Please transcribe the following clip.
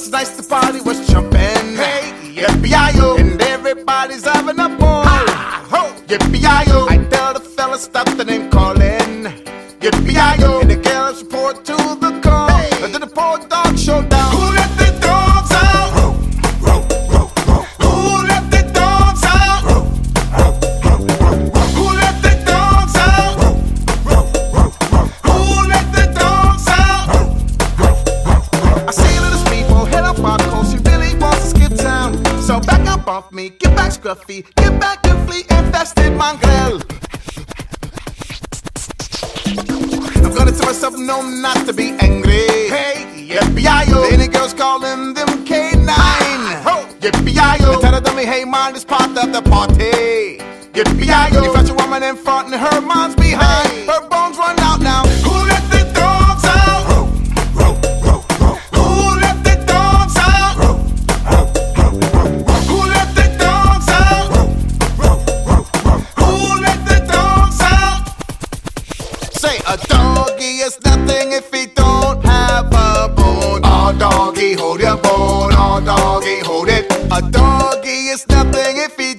was nice, the party was jumping. Hey, yippee-yi-yo, and everybody's having a ball. Ho, yippee-yi-yo, I tell the fellas stop the name calling. Yippee-yi-yo, and the girls report to the call. Hey, to the poor dog showdown. Who let the dogs out? Who let the dogs out? Who let the dogs out? Who let the dogs out? I see little people head up our coast. She really wants to skip town. So back up off me, get back scruffy, get back and flee infested mongrel. I'm gonna tell myself no, not to be angry. Hey, yippee-yi-yo, any girls calling them K9. Ho, yippee-yi-yo, and tell the dummy, hey, Mindys part of the party. Yippee-yi-yo, you got your woman in front and her mom's behind. Hey, her bones run out now. Who let the dogs out? Who let the dogs out? Who let the dogs out? Who let the dogs out? Say a doggy is nothing if he don't have a bone. Oh doggy, hold your bone. Oh doggy, hold it. A doggy is nothing if he